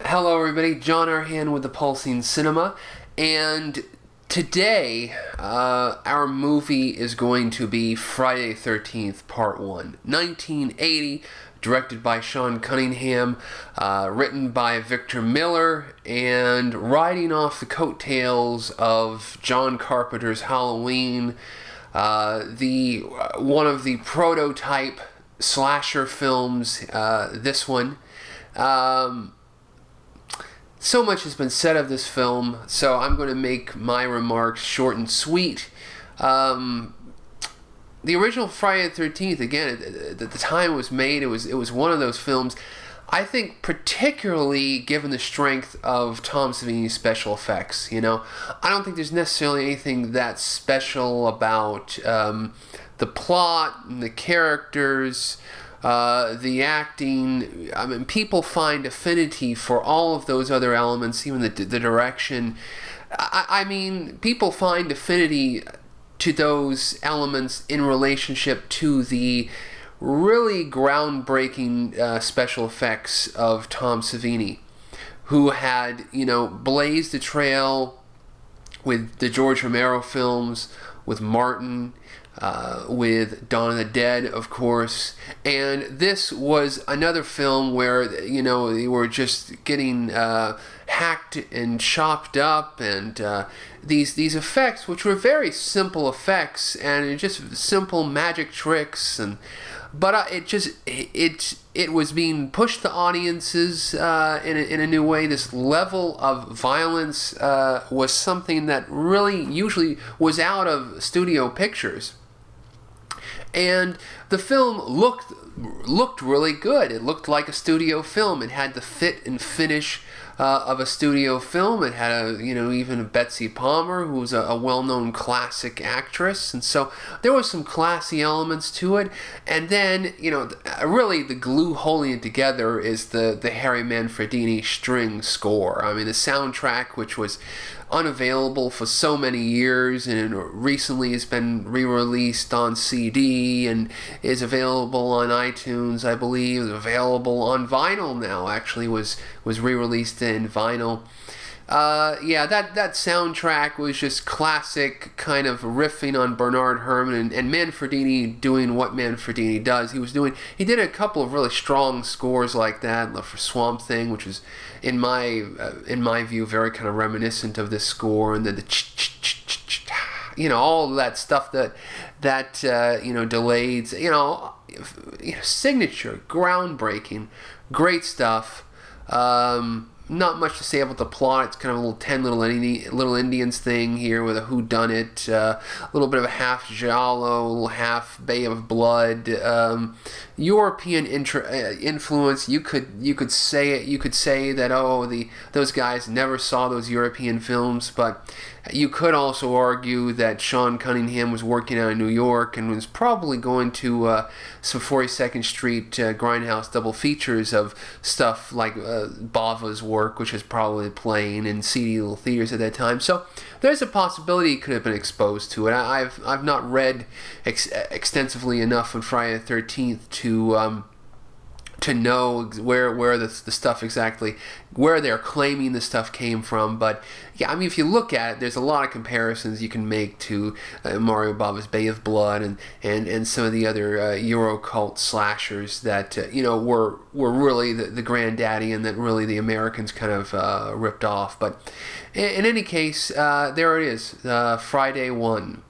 Hello, everybody. John Arhan with the Pulsing Cinema, and today our movie is going to be Friday the 13th, Part 1, 1980, directed by Sean Cunningham, written by Victor Miller, and riding off the coattails of John Carpenter's Halloween, one of the prototype slasher films. This one. So much has been said of this film, so I'm going to make my remarks short and sweet. The original Friday the 13th, again, at the time it was made, it was one of those films, I think, particularly given the strength of Tom Savini's special effects. I don't think there's necessarily anything that special about the plot and the characters. The acting, I mean, people find affinity for all of those other elements, even the direction. I mean, people find affinity to those elements in relationship to the really groundbreaking special effects of Tom Savini, who had, blazed the trail with the George Romero films, with Martin, with Dawn of the Dead, of course, and this was another film where they were just getting hacked and chopped up, and these effects, which were very simple effects and just simple magic tricks, but it was being pushed to audiences in a new way. This level of violence was something that really usually was out of studio pictures. And the film looked really good. It looked like a studio film. It had the fit and finish of a studio film. It had even a Betsy Palmer, who was a well-known classic actress, and so there was some classy elements to it. And then really the glue holding it together is the Harry Manfredini string score. I mean, the soundtrack, which was unavailable for so many years and recently has been re-released on CD and is available on iTunes, I believe. Is available on vinyl now. Actually was re-released in vinyl. That soundtrack was just classic, kind of riffing on Bernard Herrmann and Manfredini doing what Manfredini does. He did a couple of really strong scores like that for Swamp Thing, which was in my view very kind of reminiscent of this score, and then the all of that stuff that delayed, signature, groundbreaking, great stuff. Not much to say about the plot. It's kind of a little 10 little Indians thing here with a whodunit, a little bit of a half giallo, a little half Bay of Blood, European influence. You could say it. You could say that those guys never saw those European films, but you could also argue that Sean Cunningham was working out in New York and was probably going to some 42nd Street Grindhouse double features of stuff like Bava's work, which was probably playing in seedy little theaters at that time. So there's a possibility he could have been exposed to it. I've not read extensively enough on Friday the 13th to know where the stuff exactly, where they're claiming the stuff came from. But yeah, I mean, if you look at it, there's a lot of comparisons you can make to Mario Bava's Bay of Blood and some of the other Euro cult slashers that were really the granddaddy, and that really the Americans kind of ripped off. But in any case, there it is, Friday 1.